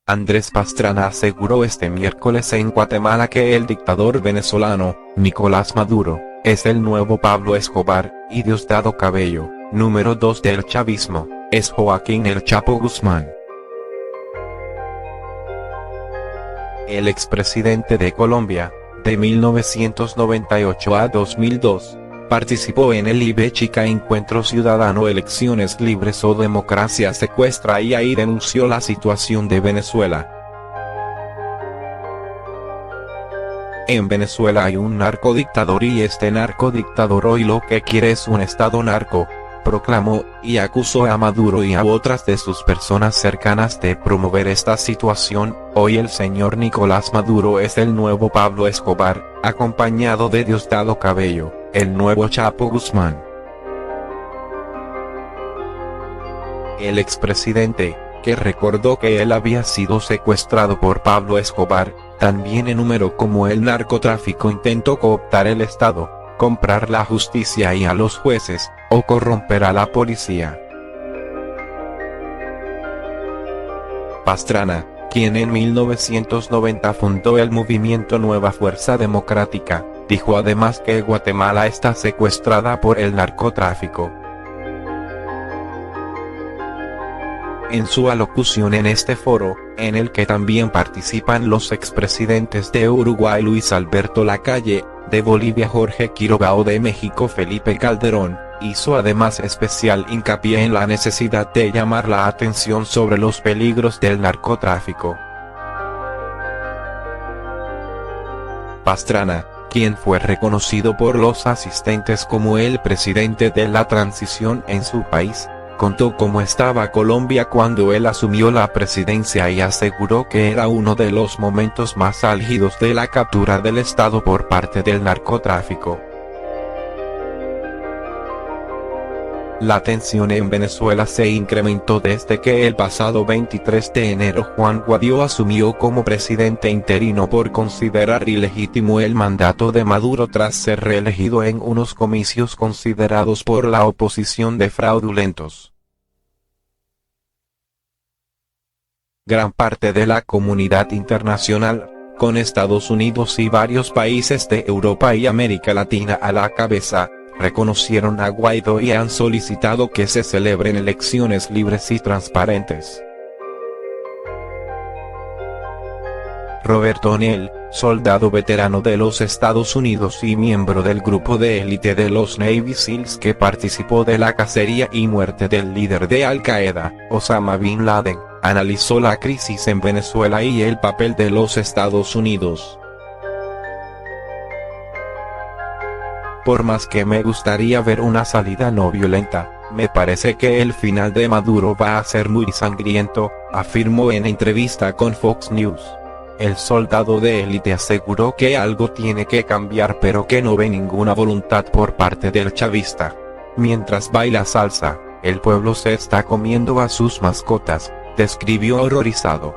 Andrés Pastrana aseguró este miércoles en Guatemala que el dictador venezolano, Nicolás Maduro, es el nuevo Pablo Escobar, y Diosdado Cabello, número 2 del chavismo, es Joaquín El Chapo Guzmán. El expresidente de Colombia, de 1998 a 2002, participó en el IBECHICA Encuentro Ciudadano Elecciones Libres o Democracia Secuestra y ahí denunció la situación de Venezuela. En Venezuela hay un narcodictador y este narcodictador hoy lo que quiere es un estado narco, proclamó, y acusó a Maduro y a otras de sus personas cercanas de promover esta situación. Hoy el señor Nicolás Maduro es el nuevo Pablo Escobar, acompañado de Diosdado Cabello, el nuevo Chapo Guzmán. El expresidente, que recordó que él había sido secuestrado por Pablo Escobar, también enumeró cómo el narcotráfico intentó cooptar el Estado, comprar la justicia y a los jueces, o corromper a la policía. Pastrana, quien en 1990 fundó el movimiento Nueva Fuerza Democrática, dijo además que Guatemala está secuestrada por el narcotráfico. En su alocución en este foro, en el que también participan los expresidentes de Uruguay Luis Alberto Lacalle, de Bolivia Jorge Quiroga o de México Felipe Calderón, hizo además especial hincapié en la necesidad de llamar la atención sobre los peligros del narcotráfico. Pastrana, quien fue reconocido por los asistentes como el presidente de la transición en su país, contó cómo estaba Colombia cuando él asumió la presidencia y aseguró que era uno de los momentos más álgidos de la captura del Estado por parte del narcotráfico. La tensión en Venezuela se incrementó desde que el pasado 23 de enero Juan Guaidó asumió como presidente interino por considerar ilegítimo el mandato de Maduro tras ser reelegido en unos comicios considerados por la oposición de fraudulentos. Gran parte de la comunidad internacional, con Estados Unidos y varios países de Europa y América Latina a la cabeza, reconocieron a Guaidó y han solicitado que se celebren elecciones libres y transparentes. Robert O'Neill, soldado veterano de los Estados Unidos y miembro del grupo de élite de los Navy SEALs que participó de la cacería y muerte del líder de Al-Qaeda, Osama Bin Laden, analizó la crisis en Venezuela y el papel de los Estados Unidos. Por más que me gustaría ver una salida no violenta, me parece que el final de Maduro va a ser muy sangriento, afirmó en entrevista con Fox News. El soldado de élite aseguró que algo tiene que cambiar pero que no ve ninguna voluntad por parte del chavista. Mientras baila salsa, el pueblo se está comiendo a sus mascotas, describió horrorizado.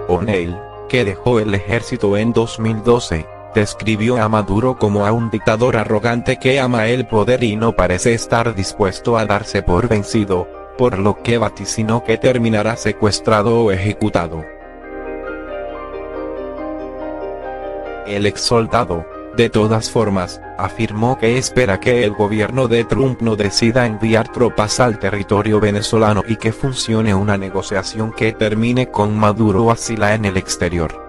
O'Neill, que dejó el ejército en 2012, describió a Maduro como a un dictador arrogante que ama el poder y no parece estar dispuesto a darse por vencido, por lo que vaticinó que terminará secuestrado o ejecutado. El exsoldado, de todas formas, afirmó que espera que el gobierno de Trump no decida enviar tropas al territorio venezolano y que funcione una negociación que termine con Maduro asila en el exterior.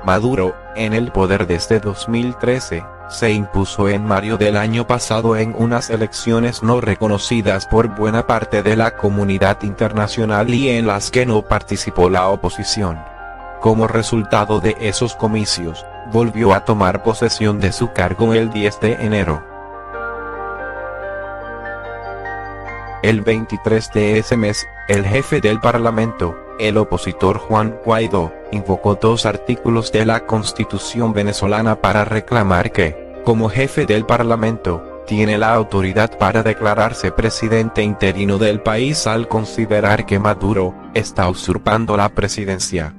Maduro, en el poder desde 2013, se impuso en mayo del año pasado en unas elecciones no reconocidas por buena parte de la comunidad internacional y en las que no participó la oposición. Como resultado de esos comicios, volvió a tomar posesión de su cargo el 10 de enero. El 23 de ese mes, el jefe del Parlamento, el opositor Juan Guaidó, invocó 2 artículos de la Constitución venezolana para reclamar que, como jefe del Parlamento, tiene la autoridad para declararse presidente interino del país al considerar que Maduro está usurpando la presidencia.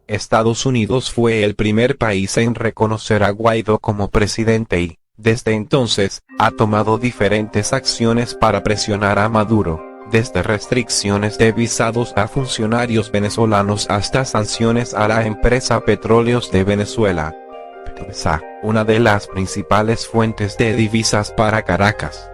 Estados Unidos fue el primer país en reconocer a Guaidó como presidente y, Desde entonces, ha tomado diferentes acciones para presionar a Maduro, desde restricciones de visados a funcionarios venezolanos hasta sanciones a la empresa Petróleos de Venezuela, PDVSA, una de las principales fuentes de divisas para Caracas.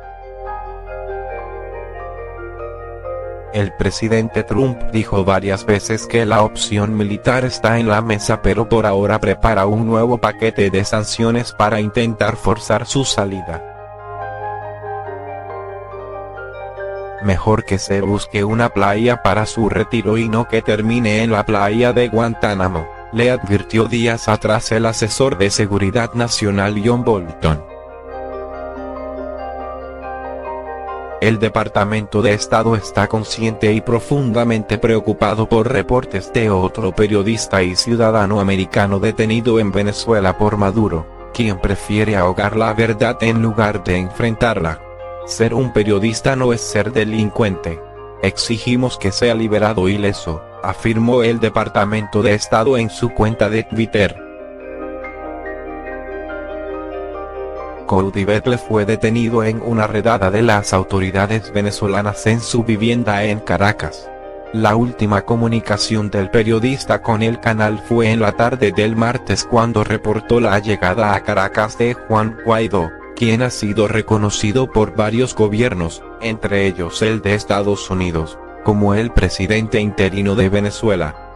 El presidente Trump dijo varias veces que la opción militar está en la mesa, pero por ahora prepara un nuevo paquete de sanciones para intentar forzar su salida. Mejor que se busque una playa para su retiro y no que termine en la playa de Guantánamo, le advirtió días atrás el asesor de Seguridad Nacional John Bolton. El Departamento de Estado está consciente y profundamente preocupado por reportes de otro periodista y ciudadano americano detenido en Venezuela por Maduro, quien prefiere ahogar la verdad en lugar de enfrentarla. Ser un periodista no es ser delincuente. Exigimos que sea liberado ileso, afirmó el Departamento de Estado en su cuenta de Twitter. Coudivetle fue detenido en una redada de las autoridades venezolanas en su vivienda en Caracas. La última comunicación del periodista con el canal fue en la tarde del martes, cuando reportó la llegada a Caracas de Juan Guaidó, quien ha sido reconocido por varios gobiernos, entre ellos el de Estados Unidos, como el presidente interino de Venezuela.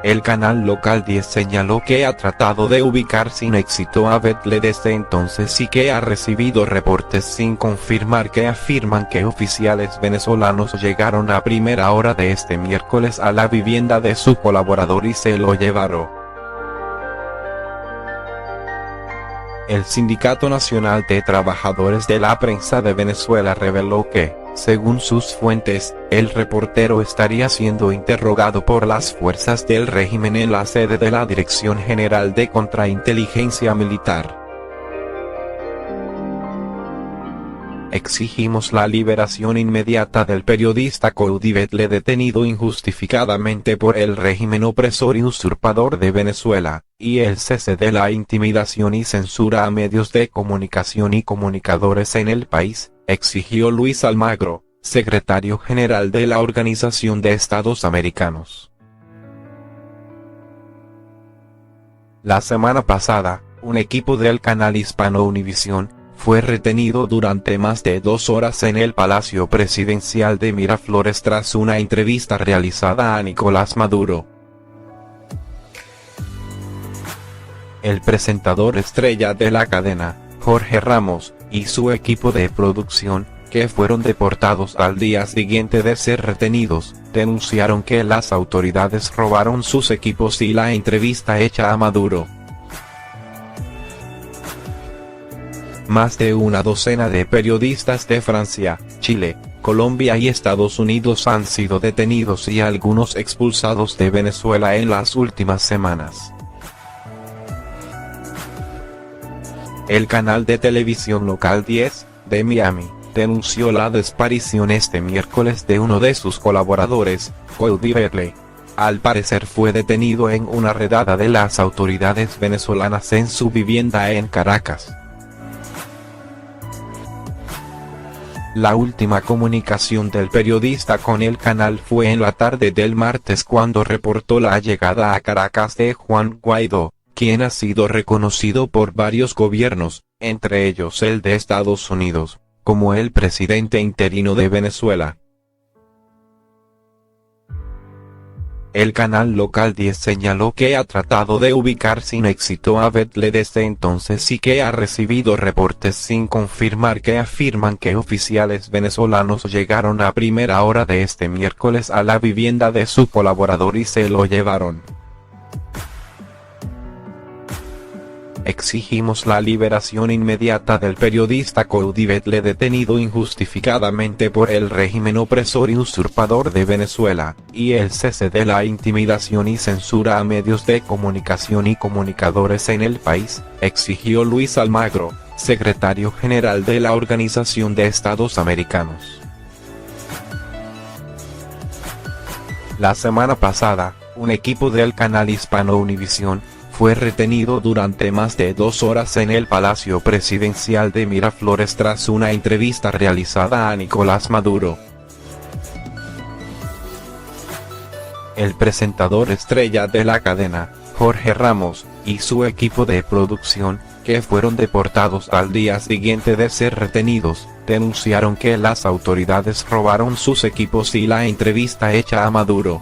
El canal local 10 señaló que ha tratado de ubicar sin éxito a Betle desde entonces y que ha recibido reportes sin confirmar que afirman que oficiales venezolanos llegaron a primera hora de este miércoles a la vivienda de su colaborador y se lo llevaron. El Sindicato Nacional de Trabajadores de la Prensa de Venezuela reveló que, según sus fuentes, el reportero estaría siendo interrogado por las fuerzas del régimen en la sede de la Dirección General de Contrainteligencia Militar. Exigimos la liberación inmediata del periodista Coudivetle, detenido injustificadamente por el régimen opresor y usurpador de Venezuela, y el cese de la intimidación y censura a medios de comunicación y comunicadores en el país, exigió Luis Almagro, secretario general de la Organización de Estados Americanos. La semana pasada, un equipo del canal hispano Univisión fue retenido durante más de 2 horas en el Palacio Presidencial de Miraflores tras una entrevista realizada a Nicolás Maduro. El presentador estrella de la cadena, Jorge Ramos, y su equipo de producción, que fueron deportados al día siguiente de ser retenidos, denunciaron que las autoridades robaron sus equipos y la entrevista hecha a Maduro. Más de una docena de periodistas de Francia, Chile, Colombia y Estados Unidos han sido detenidos y algunos expulsados de Venezuela en las últimas semanas. El canal de televisión local 10, de Miami, denunció la desaparición este miércoles de uno de sus colaboradores, Coudivetle. Al parecer fue detenido en una redada de las autoridades venezolanas en su vivienda en Caracas. La última comunicación del periodista con el canal fue en la tarde del martes, cuando reportó la llegada a Caracas de Juan Guaidó, quien ha sido reconocido por varios gobiernos, entre ellos el de Estados Unidos, como el presidente interino de Venezuela. El canal local 10 señaló que ha tratado de ubicar sin éxito a Betle desde entonces y que ha recibido reportes sin confirmar que afirman que oficiales venezolanos llegaron a primera hora de este miércoles a la vivienda de su colaborador y se lo llevaron. Exigimos la liberación inmediata del periodista Coudivetle, detenido injustificadamente por el régimen opresor y usurpador de Venezuela, y el cese de la intimidación y censura a medios de comunicación y comunicadores en el país, exigió Luis Almagro, secretario general de la Organización de Estados Americanos. La semana pasada, un equipo del canal hispano Univisión fue retenido durante más de 2 horas en el Palacio Presidencial de Miraflores tras una entrevista realizada a Nicolás Maduro. El presentador estrella de la cadena, Jorge Ramos, y su equipo de producción, que fueron deportados al día siguiente de ser retenidos, denunciaron que las autoridades robaron sus equipos y la entrevista hecha a Maduro.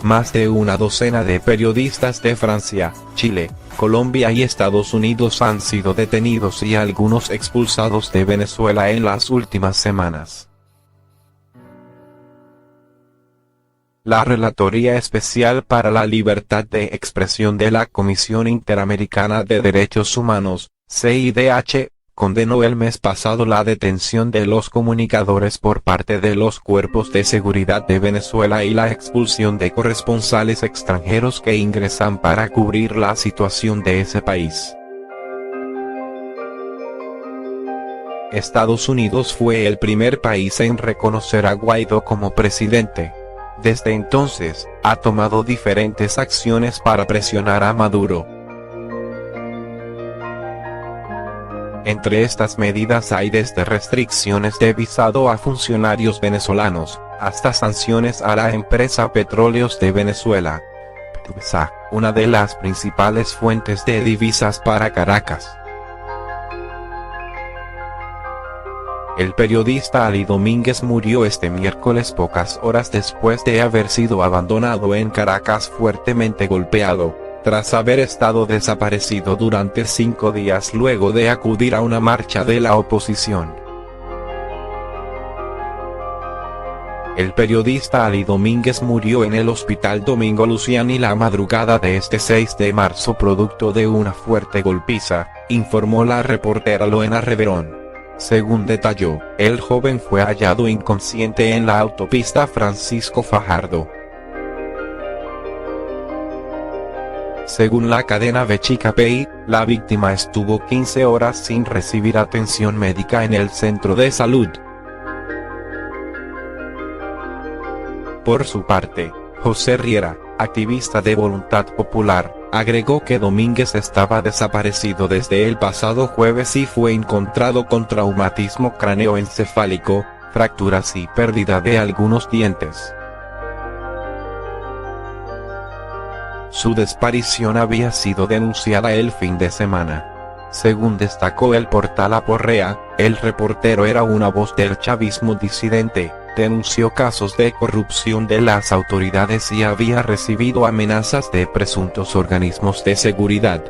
Más de una docena de periodistas de Francia, Chile, Colombia y Estados Unidos han sido detenidos y algunos expulsados de Venezuela en las últimas semanas. La Relatoría Especial para la Libertad de Expresión de la Comisión Interamericana de Derechos Humanos, CIDH, condenó el mes pasado la detención de los comunicadores por parte de los cuerpos de seguridad de Venezuela y la expulsión de corresponsales extranjeros que ingresan para cubrir la situación de ese país. Estados Unidos fue el primer país en reconocer a Guaidó como presidente. Desde entonces, ha tomado diferentes acciones para presionar a Maduro. Entre estas medidas hay desde restricciones de visado a funcionarios venezolanos, hasta sanciones a la empresa Petróleos de Venezuela, PDVSA, una de las principales fuentes de divisas para Caracas. El periodista Ali Domínguez murió este miércoles pocas horas después de haber sido abandonado en Caracas fuertemente golpeado, tras haber estado desaparecido durante 5 días luego de acudir a una marcha de la oposición. El periodista Ali Domínguez murió en el Hospital Domingo Luciani la madrugada de este 6 de marzo producto de una fuerte golpiza, informó la reportera Loena Reverón. Según detalló, el joven fue hallado inconsciente en la autopista Francisco Fajardo. Según la cadena BChicapey, la víctima estuvo 15 horas sin recibir atención médica en el centro de salud. Por su parte, José Riera, activista de Voluntad Popular, agregó que Domínguez estaba desaparecido desde el pasado jueves y fue encontrado con traumatismo cráneoencefálico, fracturas y pérdida de algunos dientes. Su desaparición había sido denunciada el fin de semana. Según destacó el portal Aporrea, el reportero era una voz del chavismo disidente, denunció casos de corrupción de las autoridades y había recibido amenazas de presuntos organismos de seguridad.